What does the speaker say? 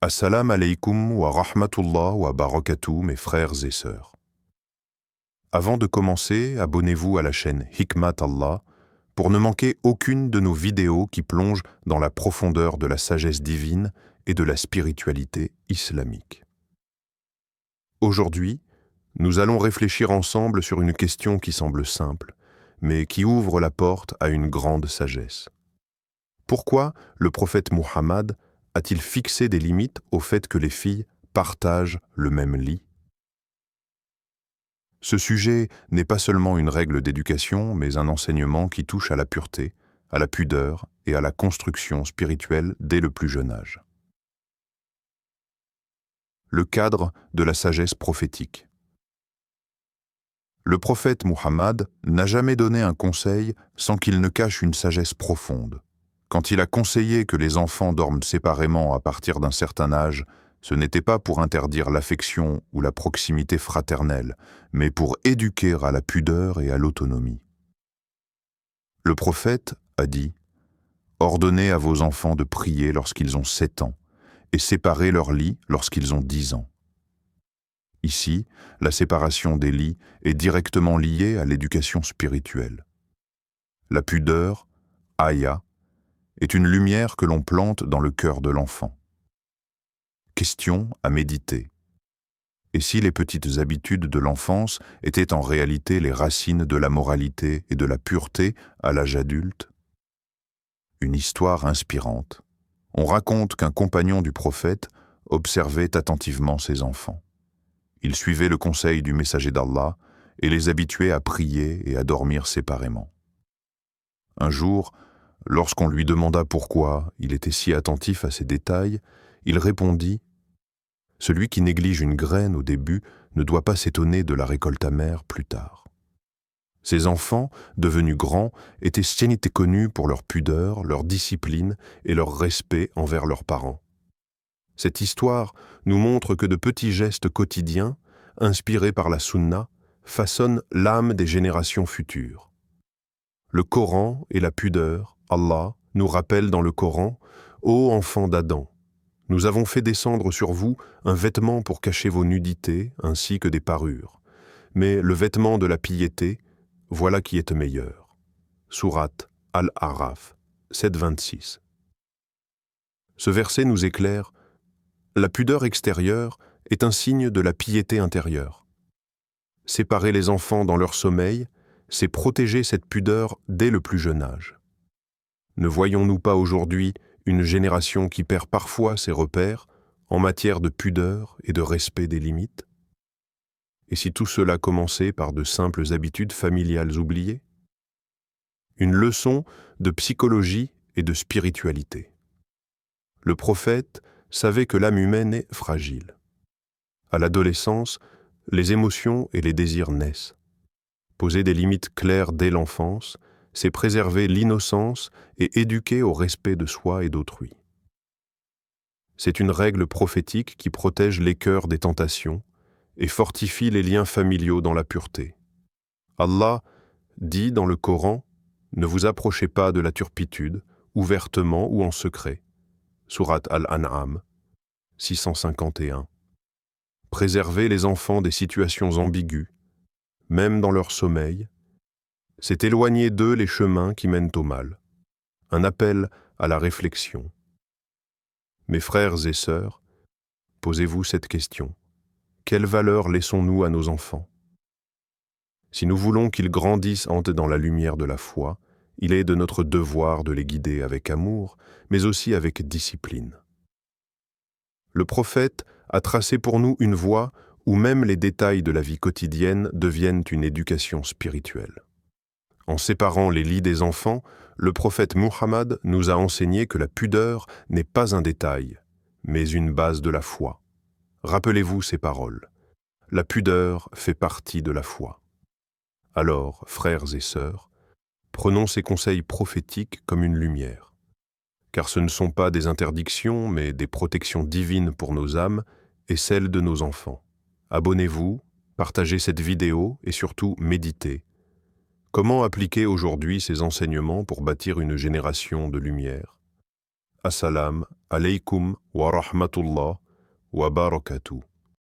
Assalamu alaikum wa rahmatullah wa barakatuh, mes frères et sœurs. Avant de commencer, abonnez-vous à la chaîne Hikmat Allah pour ne manquer aucune de nos vidéos qui plongent dans la profondeur de la sagesse divine et de la spiritualité islamique. Aujourd'hui, nous allons réfléchir ensemble sur une question qui semble simple, mais qui ouvre la porte à une grande sagesse. Pourquoi le prophète Muhammad a-t-il fixé des limites au fait que les filles partagent le même lit? Ce sujet n'est pas seulement une règle d'éducation, mais un enseignement qui touche à la pureté, à la pudeur et à la construction spirituelle dès le plus jeune âge. Le cadre de la sagesse prophétique. Le prophète Muhammad n'a jamais donné un conseil sans qu'il ne cache une sagesse profonde. Quand il a conseillé que les enfants dorment séparément à partir d'un certain âge, ce n'était pas pour interdire l'affection ou la proximité fraternelle, mais pour éduquer à la pudeur et à l'autonomie. Le prophète a dit « Ordonnez à vos enfants de prier lorsqu'ils ont 7 ans et séparez leurs lits lorsqu'ils ont 10 ans. » Ici, la séparation des lits est directement liée à l'éducation spirituelle. La pudeur, haya, est une lumière que l'on plante dans le cœur de l'enfant. Question à méditer. Et si les petites habitudes de l'enfance étaient en réalité les racines de la moralité et de la pureté à l'âge adulte? Une histoire inspirante. On raconte qu'un compagnon du prophète observait attentivement ses enfants. Il suivait le conseil du messager d'Allah et les habituait à prier et à dormir séparément. Un jour, lorsqu'on lui demanda pourquoi il était si attentif à ces détails, il répondit « Celui qui néglige une graine au début ne doit pas s'étonner de la récolte amère plus tard. » Ces enfants, devenus grands, étaient connus pour leur pudeur, leur discipline et leur respect envers leurs parents. Cette histoire nous montre que de petits gestes quotidiens, inspirés par la sunna, façonnent l'âme des générations futures. Le Coran et la pudeur, Allah nous rappelle dans le Coran « Ô enfants d'Adam, nous avons fait descendre sur vous un vêtement pour cacher vos nudités ainsi que des parures. Mais le vêtement de la piété, voilà qui est meilleur. » Sourate Al-A'raf 7,26. Ce verset nous éclaire « La pudeur extérieure est un signe de la piété intérieure. Séparer les enfants dans leur sommeil, c'est protéger cette pudeur dès le plus jeune âge. Ne voyons-nous pas aujourd'hui une génération qui perd parfois ses repères en matière de pudeur et de respect des limites? Et si tout cela commençait par de simples habitudes familiales oubliées? Une leçon de psychologie et de spiritualité. Le prophète savait que l'âme humaine est fragile. À l'adolescence, les émotions et les désirs naissent. Poser des limites claires dès l'enfance, c'est préserver l'innocence et éduquer au respect de soi et d'autrui. C'est une règle prophétique qui protège les cœurs des tentations et fortifie les liens familiaux dans la pureté. Allah dit dans le Coran « Ne vous approchez pas de la turpitude, ouvertement ou en secret. » Sourate Al-An'am 651. Préserver les enfants des situations ambiguës, même dans leur sommeil, c'est éloigner d'eux les chemins qui mènent au mal. Un appel à la réflexion. Mes frères et sœurs, posez-vous cette question. Quelle valeur laissons-nous à nos enfants? Si nous voulons qu'ils grandissent dans la lumière de la foi, il est de notre devoir de les guider avec amour, mais aussi avec discipline. Le prophète a tracé pour nous une voie où même les détails de la vie quotidienne deviennent une éducation spirituelle. En séparant les lits des enfants, le prophète Muhammad nous a enseigné que la pudeur n'est pas un détail, mais une base de la foi. Rappelez-vous ces paroles. La pudeur fait partie de la foi. Alors, frères et sœurs, prenons ces conseils prophétiques comme une lumière. Car ce ne sont pas des interdictions, mais des protections divines pour nos âmes et celles de nos enfants. Abonnez-vous, partagez cette vidéo et surtout méditez. Comment appliquer aujourd'hui ces enseignements pour bâtir une génération de lumière? Assalam alaykum wa rahmatullah wa barakatuh.